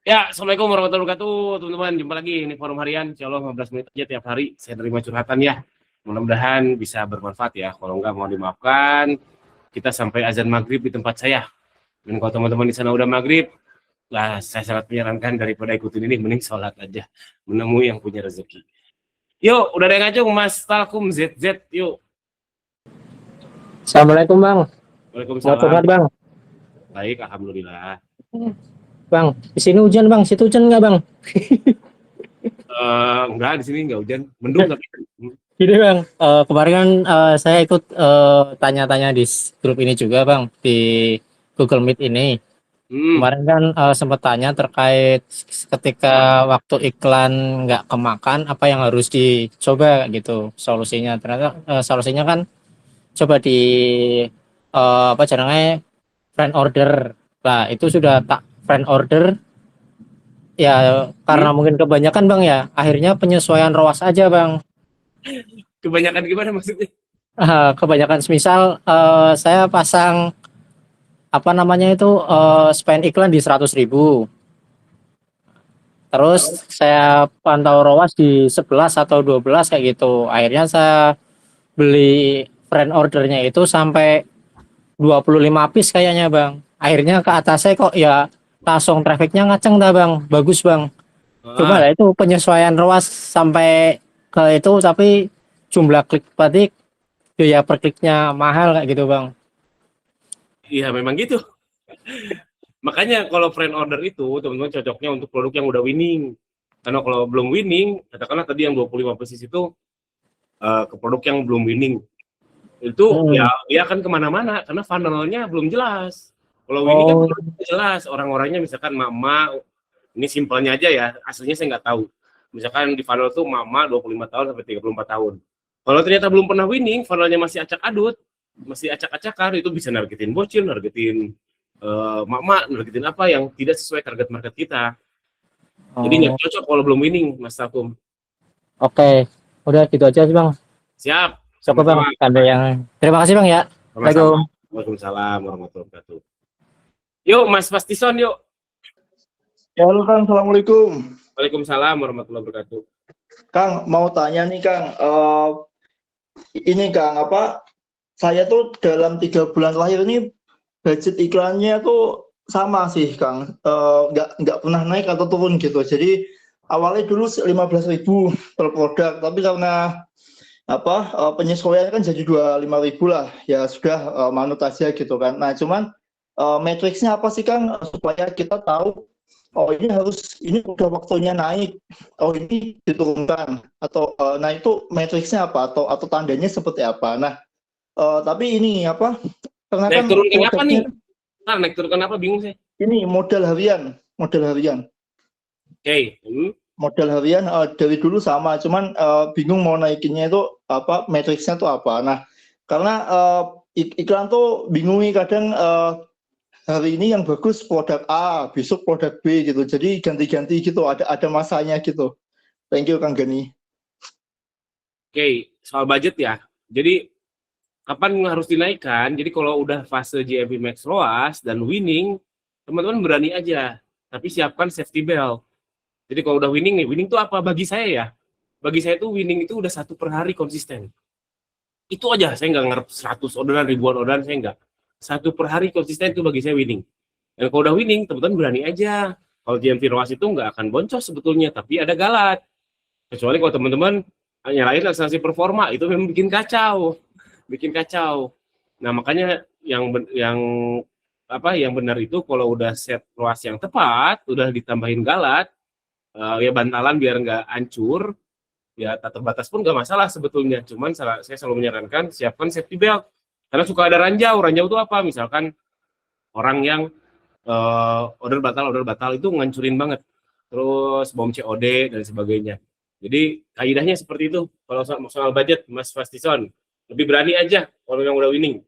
Ya, Assalamualaikum warahmatullahi wabarakatuh, teman-teman. Jumpa lagi ini forum harian. Insya Allah 15 menit aja tiap hari saya terima curhatan ya. Mudah-mudahan bisa bermanfaat ya. Kalau enggak mau dimaafkan, kita sampai azan maghrib di tempat saya. Dan kalau teman-teman di sana udah maghrib, lah saya sangat menyarankan daripada ikutin ini, mending sholat aja. Menemui yang punya rezeki. Yuk, udah ada yang ngajung Mas Talkum ZZ, yuk. Assalamualaikum Bang, mau Waalaikumsalam. curhat Bang. Baik, Alhamdulillah. Bang, di sini hujan Bang, situ hujan nggak Bang? Enggak, di sini enggak hujan. Mendung tapi. Gini Bang, kemarin kan saya ikut tanya-tanya di grup ini juga Bang, di Google Meet ini. Hmm. Kemarin kan sempat tanya terkait ketika waktu iklan nggak kemakan, apa yang harus dicoba gitu solusinya. Ternyata solusinya kan coba di apa caranya friend order. Nah, itu sudah tak friend order. Ya, karena Hmm. mungkin kebanyakan Bang ya, akhirnya penyesuaian ROAS aja Bang. Kebanyakan gimana maksudnya? Kebanyakan semisal saya pasang apa namanya itu spend iklan di 100.000. Terus saya pantau ROAS di 11 atau 12 kayak gitu. Akhirnya saya beli friend ordernya itu sampai 25 piece kayaknya Bang. Akhirnya ke atas saya kok ya langsung trafficnya ngaceng dah Bang. Bagus Bang. Cuma Ah, lah itu penyesuaian ROAS sampai ke itu tapi jumlah klik berarti biaya per kliknya mahal kayak gitu Bang. iya memang gitu. Makanya kalau friend order itu teman-teman cocoknya untuk produk yang udah winning. Karena kalau belum winning, katakanlah tadi yang 25 persis itu ke produk yang belum winning. Itu ya Hmm. dia akan kemana-mana karena funnelnya belum jelas. Kalau winning kan Oh, jelas orang-orangnya misalkan mama, ini simpelnya aja ya, aslinya saya nggak tahu. Misalkan di funnel tuh mama 25 tahun sampai 34 tahun. Kalau ternyata belum pernah winning, funnelnya masih acak adut, masih acak-acakan, itu bisa nargetin bocil, nargetin mak-mak, nargetin apa yang tidak sesuai target market kita. Jadi nggak oh, cocok kalau belum winning, Mas Takum. oke. Udah gitu aja sih Bang. Siap, Cukup Bang. sama-sama. Ada yang terima kasih Bang ya. Sama-sama. Assalamualaikum. Waalaikumsalam warahmatullahi wabarakatuh. Yuk, Mas Pastison, yuk. Ya, halo Kang, Assalamualaikum. Waalaikumsalam warahmatullahi wabarakatuh. Kang, mau tanya nih Kang, ini Kang, saya tuh dalam 3 bulan terakhir ini budget iklannya tuh sama sih Kang, nggak pernah naik atau turun gitu. Jadi awalnya dulu 15.000 per produk, tapi karena penyesuaian kan jadi 25.000 lah, ya sudah manut aja gitu kan. Nah cuman matriksnya apa sih Kang, supaya kita tahu oh ini udah waktunya naik, oh ini diturunkan atau nah itu matriksnya apa atau tandanya seperti apa. Nah tapi ini karena Naik kan turun kenapa nih? produknya Nah, naik turun kenapa? Bingung saya. ini model harian Oke. model harian dari dulu sama, cuman bingung mau naikinnya itu apa, matriksnya tuh apa. Nah karena iklan tuh bingung nih kadang, hari ini yang bagus produk A, besok produk B gitu. Jadi ganti-ganti gitu, ada masanya gitu. Thank you Kang Gani. Oke, soal budget ya. Jadi kapan harus dinaikkan? Jadi kalau udah fase GMV Max ROAS dan winning, teman-teman berani aja. Tapi siapkan safety belt. Jadi kalau udah winning nih, winning itu apa bagi saya ya? Bagi saya tuh winning itu udah 1 per hari konsisten. Itu aja, saya nggak ngarep 100 orderan, ribuan orderan, saya nggak. 1 per hari konsisten itu bagi saya winning. Dan kalau udah winning, teman-teman berani aja. Kalau GMV ROAS itu nggak akan boncos sebetulnya, tapi ada galat. Kecuali kalau teman-teman nyalain akselerasi performa, itu memang bikin kacau. Bikin kacau. Nah, makanya yang apa yang benar itu kalau udah set ROAS yang tepat, udah ditambahin galat, ya bantalan biar nggak hancur, ya tak terbatas pun nggak masalah sebetulnya. Cuman saya selalu menyarankan siapkan safety belt karena suka ada ranjau. Ranjau itu apa? Misalkan orang yang order batal itu ngancurin banget. Terus bom COD dan sebagainya. Jadi kaidahnya seperti itu. Kalau soal budget, Mas Fastison lebih berani aja kalau yang udah winning.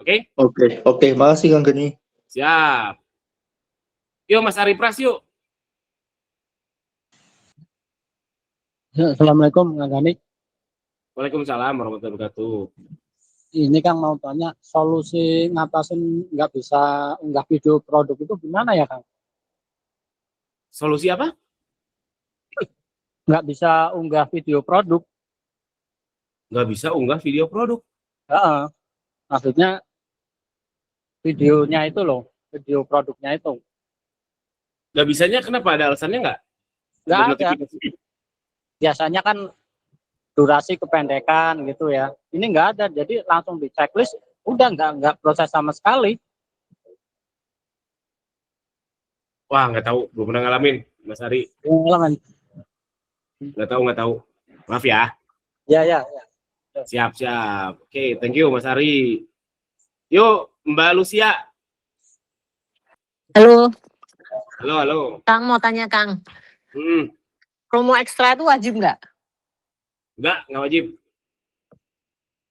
Oke? Oke, makasih Kang Gani. Siap. Yuk Mas Ari Pras yuk. Ya, Assalamualaikum Kang Gani. Waalaikumsalam warahmatullahi wabarakatuh. Ini Kang mau tanya solusi ngatasin nggak bisa unggah video produk itu gimana ya Kang? Solusi apa? nggak bisa unggah video produk. Nggak bisa unggah video produk. Heeh. Maksudnya videonya itu loh, video produknya itu Nggak bisanya kenapa? Ada alasannya nggak? nggak Ada ada. notifikasi? Biasanya kan durasi kependekan gitu ya. Ini nggak ada, jadi langsung di checklist, udah nggak proses sama sekali. Wah, nggak tahu. Belum pernah ngalamin, Mas Ari. Ulangan. Nggak tahu. Maaf ya. Ya. Siap. Oke, thank you, Mas Ari. Yuk, Mbak Lucia. Halo, Halo. Kang mau tanya Kang, Hmm, promo ekstra itu wajib nggak? nggak wajib.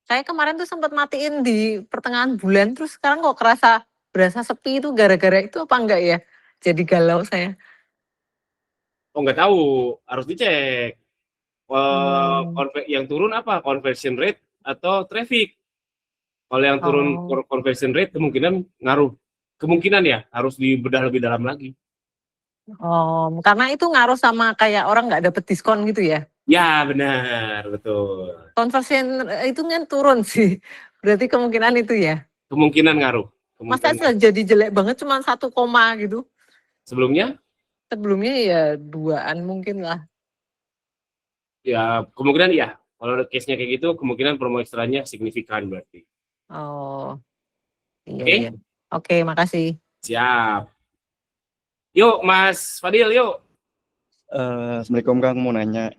Saya kemarin tuh sempat matiin di pertengahan bulan, terus sekarang kok berasa sepi itu gara-gara itu apa enggak ya? Jadi galau saya. Oh, nggak tahu. Harus dicek. Hmm. Yang turun apa? Conversion rate atau traffic? Kalau yang turun Oh. conversion rate kemungkinan ngaruh. Kemungkinan ya, harus dibedah lebih dalam lagi. Oh, karena itu ngaruh sama kayak orang nggak dapet diskon gitu ya? Ya, benar. Betul. Conversion itu kan turun sih. Berarti kemungkinan itu ya? Kemungkinan ngaruh. Masa Kemungkinan ngaruh. jadi jelek banget cuma 1 koma gitu? Sebelumnya, Sebelumnya ya 2-an mungkin lah. ya kemungkinan iya. Kalau case-nya kayak gitu, kemungkinan promo ekstranya signifikan berarti. Oh, iya Oke? iya. Oke, makasih. Siap. Yuk, Mas Fadil, yuk. Assalamualaikum Kang, mau nanya.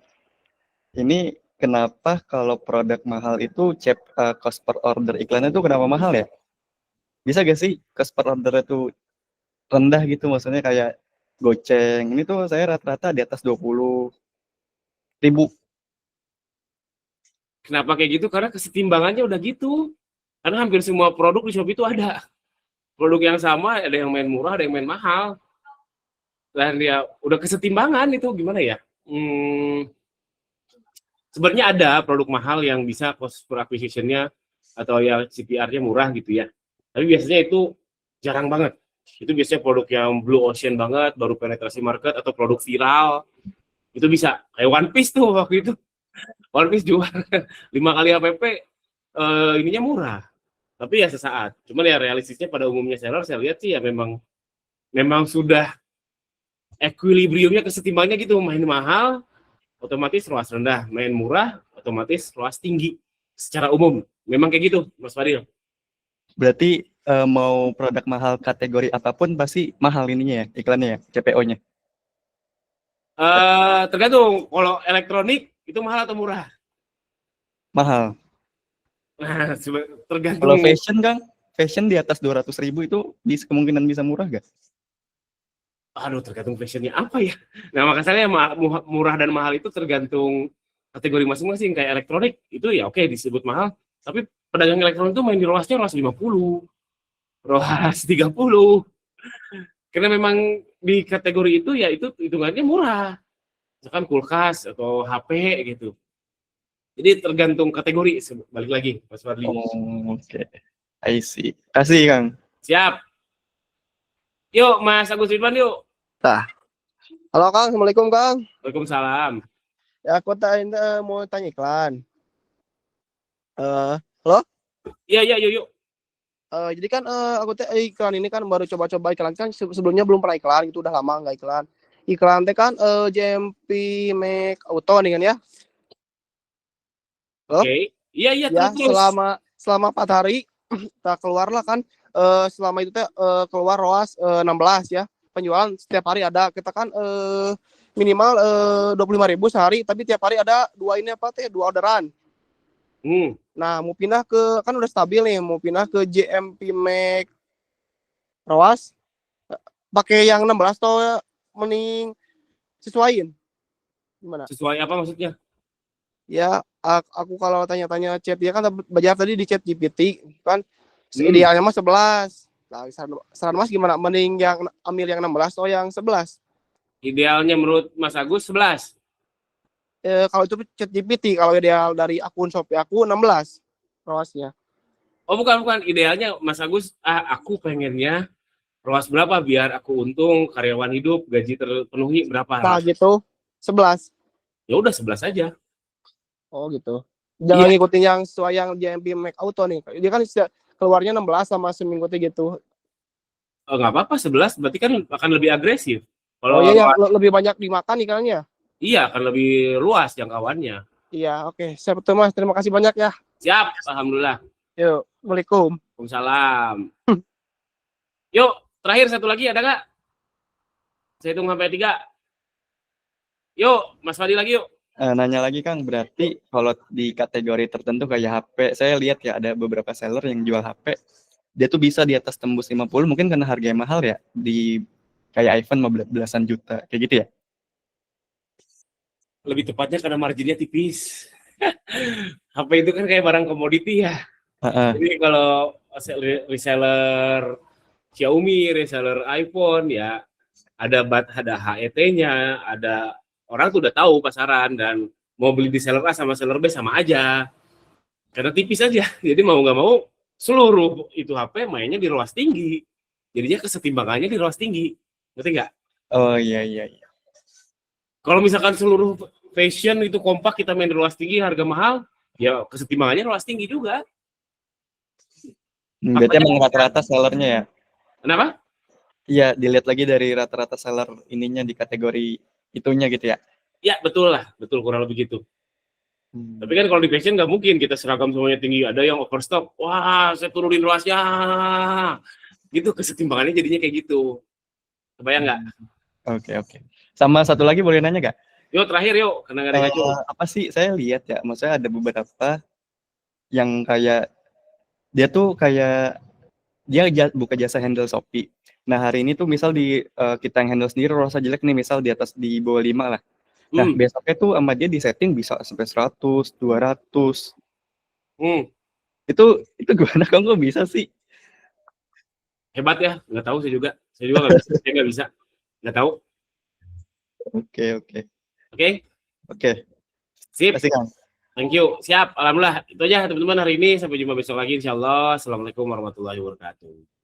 Ini kenapa kalau produk mahal itu cost per order iklannya itu kenapa mahal ya? Bisa gak sih cost per order itu rendah gitu, maksudnya kayak Goceng. Ini tuh saya rata-rata di atas 20.000. Kenapa kayak gitu? Karena kesetimbangannya udah gitu. Karena hampir semua produk di Shopee itu ada. Produk yang sama, ada yang main murah, ada yang main mahal. Dan ya udah kesetimbangan itu gimana ya? Sebenarnya ada produk mahal yang bisa cost per acquisition-nya atau ya CPR-nya murah gitu ya. Tapi biasanya itu jarang banget. Itu biasanya produk yang blue ocean banget, baru penetrasi market atau produk viral. Itu bisa. Kayak One Piece tuh waktu itu. One Piece jual 5 kali HPP, ininya murah. Tapi ya sesaat. Cuman ya realistisnya pada umumnya seller saya lihat sih ya memang sudah equilibriumnya kesetimbangannya gitu, main mahal otomatis ROAS rendah, main murah otomatis ROAS tinggi. Secara umum memang kayak gitu, Mas Fadil. Berarti mau produk mahal kategori apapun pasti mahal ininya ya, iklannya ya, CPO-nya. Tergantung, kalau elektronik itu mahal atau murah? Mahal. Nah, Kalau tergantung. fashion Kang, fashion di atas 200.000 itu kemungkinan bisa murah gak? Aduh, tergantung fashionnya apa ya. Nah, makanya murah dan mahal itu tergantung kategori masing-masing. Kayak elektronik itu ya oke disebut mahal, tapi pedagang elektronik itu main di ROAS-nya ROAS 50, ROAS 30. Karena memang di kategori itu ya itu hitungannya murah. Misalkan kulkas atau HP gitu. Jadi tergantung kategori, balik lagi Mas Fadli. Oh, oke. I see. Kasih Kang. Siap. Yuk Mas Agus Ridwan yuk. Halo Kang, Assalamualaikum Kang. Waalaikumsalam. Ya aku mau tanya iklan. Iya yuk. Jadi kan aku iklan ini kan baru coba-coba iklan kan sebelumnya belum pernah iklan, itu udah lama nggak iklan. Iklan teh kan JMP Make Auto nih kan ya. Oke. Iya Ya terus. selama 4 hari kita keluarlah kan selama itu teh keluar ROAS 16 ya. Penjualan setiap hari ada, kita kan minimal 25.000 sehari, tapi tiap hari ada 2 orderan. Nah, mau pindah ke, kan udah stabil nih, mau pindah ke JMP Make ROAS pakai yang 16 atau mending sesuaiin gimana? Sesuai apa maksudnya? Ya, aku kalau tanya-tanya chat dia kan belajar tadi di chat GPT kan idealnya mah 11. Nah, saran Mas gimana? Mending yang ambil yang 16 atau yang 11? Idealnya menurut Mas Agus 11. Kalau itu chat GPT, kalau ideal dari akun Shopee aku 16 ROAS-nya. Oh bukan. Idealnya Mas Agus, aku pengennya ROAS berapa biar aku untung, karyawan hidup, gaji terpenuhi berapa? Nah gitu 11. Ya udah 11 aja. Oh gitu. Jangan Iya. ngikutin yang sesuai yang JMP Make Auto nih. Dia kan keluarnya 16 sama seminggu tuh gitu. Nggak apa-apa 11 berarti kan akan lebih agresif. Oh Kalau iya ya, ROAS, lebih banyak dimakan iklannya. iya akan lebih luas jangkauannya. Iya, oke. Siap tuh Mas. Terima kasih banyak ya. Siap, alhamdulillah. Yuk, Waalaikumsalam. Waalaikumsalam. Yuk, terakhir satu lagi ada nggak? Saya hitung sampai 3. Yuk, Mas Fadi lagi yuk. Nanya lagi Kang, berarti kalau di kategori tertentu kayak HP, saya lihat ya ada beberapa seller yang jual HP, dia tuh bisa di atas tembus 50 mungkin karena harganya mahal ya, di kayak iPhone 15 belasan juta, kayak gitu ya? Lebih tepatnya karena marginnya tipis. HP itu kan kayak barang komoditi ya. Heeh. Jadi kalau reseller Xiaomi, reseller iPhone ya ada HET-nya, ada orang tuh udah tahu pasaran dan mau beli di seller A sama seller B sama aja. Karena tipis aja. Jadi mau nggak mau seluruh itu HP mainnya di ROAS tinggi. Jadinya kesetimbangannya di ROAS tinggi. Ngerti nggak? Oh iya. Kalau misalkan seluruh fashion itu kompak kita main di ROAS tinggi harga mahal, ya kesetimbangannya ROAS tinggi juga. Berarti emang rata-rata sellernya ya? Kenapa? Iya, dilihat lagi dari rata-rata seller ininya di kategori itunya gitu ya? Ya betul lah, betul kurang lebih gitu. Tapi kan kalau di fashion nggak mungkin kita seragam semuanya tinggi. Ada yang overstock, wah saya turunin ROAS-nya. Gitu kesetimbangannya jadinya kayak gitu. Kebayang nggak? Oke. Sama satu lagi boleh nanya nggak? Yuk terakhir yuk, karena nggak ada jauh. Apa sih, saya lihat ya, maksudnya ada beberapa yang kayak, dia tuh kayak, dia buka jasa handle Shopee. Nah hari ini tuh misal kita yang handle sendiri rasa jelek nih, misal di atas di bawah 5 lah. Nah besoknya tuh sama dia di setting bisa sampai 100, 200. Itu gimana kamu kok bisa sih? Hebat ya, nggak tahu saya juga nggak bisa, saya nggak bisa, nggak tahu. Oke. Sip. Kasih Kang. Thank you. Siap. Alhamdulillah. Itu aja teman-teman hari ini. Sampai jumpa besok lagi insyaallah. Assalamualaikum warahmatullahi wabarakatuh.